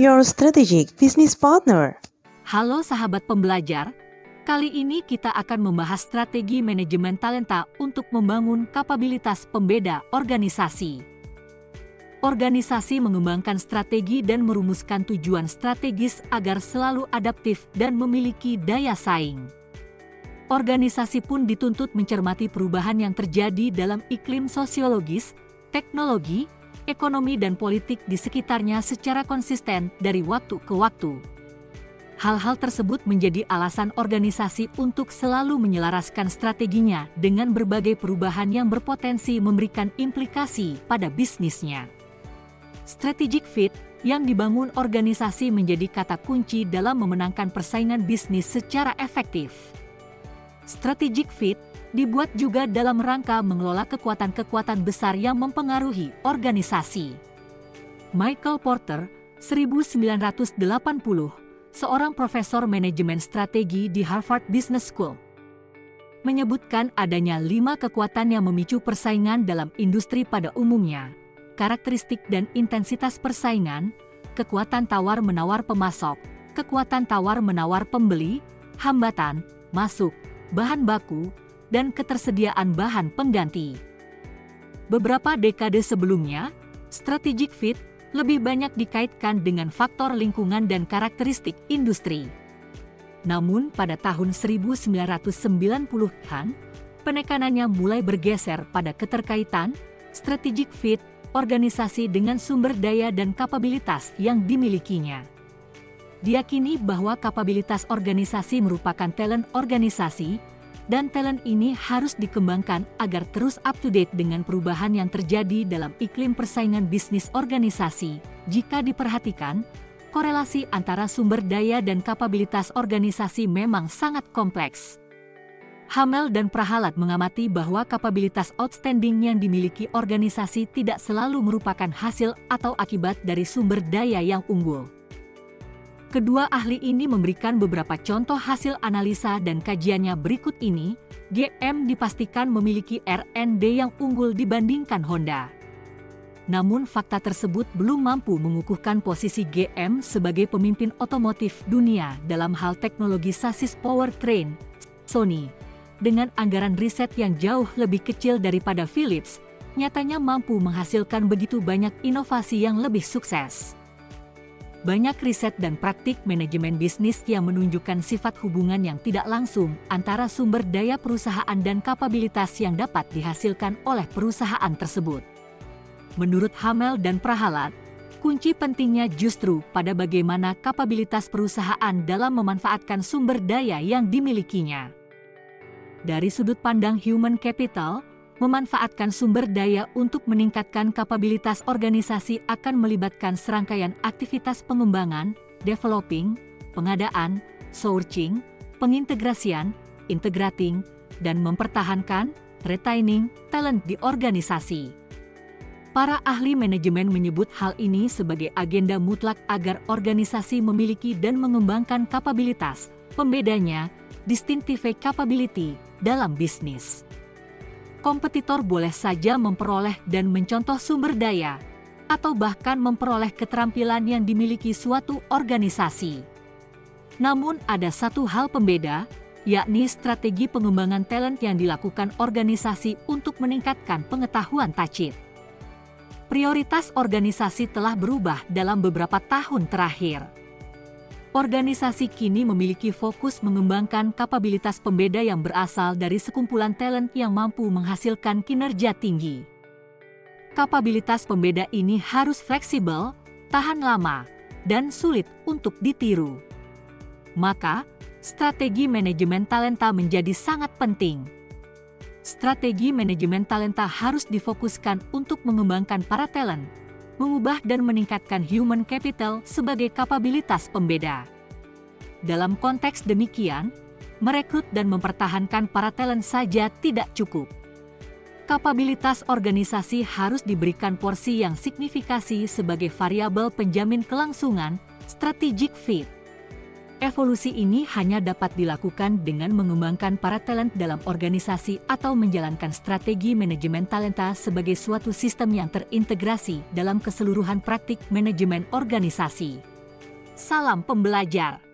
your strategic business partner. Halo sahabat pembelajar, kali ini kita akan membahas strategi manajemen talenta untuk membangun kapabilitas pembeda organisasi. Organisasi mengembangkan strategi dan merumuskan tujuan strategis agar selalu adaptif dan memiliki daya saing. Organisasi pun dituntut mencermati perubahan yang terjadi dalam iklim sosiologis, teknologi, ekonomi dan politik di sekitarnya secara konsisten dari waktu ke waktu. Hal-hal tersebut menjadi alasan organisasi untuk selalu menyelaraskan strateginya dengan berbagai perubahan yang berpotensi memberikan implikasi pada bisnisnya. Strategic fit yang dibangun organisasi menjadi kata kunci dalam memenangkan persaingan bisnis secara efektif. Strategic fit dibuat juga dalam rangka mengelola kekuatan-kekuatan besar yang mempengaruhi organisasi. Michael Porter, 1980, seorang profesor manajemen strategi di Harvard Business School, menyebutkan adanya 5 kekuatan yang memicu persaingan dalam industri pada umumnya. Karakteristik dan intensitas persaingan, kekuatan tawar-menawar pemasok, kekuatan tawar-menawar pembeli, hambatan, masuk, bahan baku, dan ketersediaan bahan pengganti. Beberapa dekade sebelumnya, strategic fit lebih banyak dikaitkan dengan faktor lingkungan dan karakteristik industri. Namun pada tahun 1990-an, penekanannya mulai bergeser pada keterkaitan strategic fit organisasi dengan sumber daya dan kapabilitas yang dimilikinya. Diyakini bahwa kapabilitas organisasi merupakan talent organisasi, dan talent ini harus dikembangkan agar terus up-to-date dengan perubahan yang terjadi dalam iklim persaingan bisnis organisasi. Jika diperhatikan, korelasi antara sumber daya dan kapabilitas organisasi memang sangat kompleks. Hamel dan Prahalad mengamati bahwa kapabilitas outstanding yang dimiliki organisasi tidak selalu merupakan hasil atau akibat dari sumber daya yang unggul. Kedua ahli ini memberikan beberapa contoh hasil analisa dan kajiannya berikut ini. GM dipastikan memiliki R&D yang unggul dibandingkan Honda. Namun fakta tersebut belum mampu mengukuhkan posisi GM sebagai pemimpin otomotif dunia dalam hal teknologi sasis powertrain. Sony, dengan anggaran riset yang jauh lebih kecil daripada Philips, nyatanya mampu menghasilkan begitu banyak inovasi yang lebih sukses. Banyak riset dan praktik manajemen bisnis yang menunjukkan sifat hubungan yang tidak langsung antara sumber daya perusahaan dan kapabilitas yang dapat dihasilkan oleh perusahaan tersebut. Menurut Hamel dan Prahalad, kunci pentingnya justru pada bagaimana kapabilitas perusahaan dalam memanfaatkan sumber daya yang dimilikinya. Dari sudut pandang human capital, memanfaatkan sumber daya untuk meningkatkan kapabilitas organisasi akan melibatkan serangkaian aktivitas pengembangan, developing, pengadaan, sourcing, pengintegrasian, integrating, dan mempertahankan, retaining, talent di organisasi. Para ahli manajemen menyebut hal ini sebagai agenda mutlak agar organisasi memiliki dan mengembangkan kapabilitas, pembedanya, distinctive capability, dalam bisnis. Kompetitor boleh saja memperoleh dan mencontoh sumber daya, atau bahkan memperoleh keterampilan yang dimiliki suatu organisasi. Namun ada satu hal pembeda, yakni strategi pengembangan talent yang dilakukan organisasi untuk meningkatkan pengetahuan tacit. Prioritas organisasi telah berubah dalam beberapa tahun terakhir. Organisasi kini memiliki fokus mengembangkan kapabilitas pembeda yang berasal dari sekumpulan talent yang mampu menghasilkan kinerja tinggi. Kapabilitas pembeda ini harus fleksibel, tahan lama, dan sulit untuk ditiru. Maka, strategi manajemen talenta menjadi sangat penting. Strategi manajemen talenta harus difokuskan untuk mengembangkan para talent, mengubah dan meningkatkan human capital sebagai kapabilitas pembeda. Dalam konteks demikian, merekrut dan mempertahankan para talent saja tidak cukup. Kapabilitas organisasi harus diberikan porsi yang signifikasi sebagai variabel penjamin kelangsungan, strategic fit. Evolusi ini hanya dapat dilakukan dengan mengembangkan para talent dalam organisasi atau menjalankan strategi manajemen talenta sebagai suatu sistem yang terintegrasi dalam keseluruhan praktik manajemen organisasi. Salam pembelajar.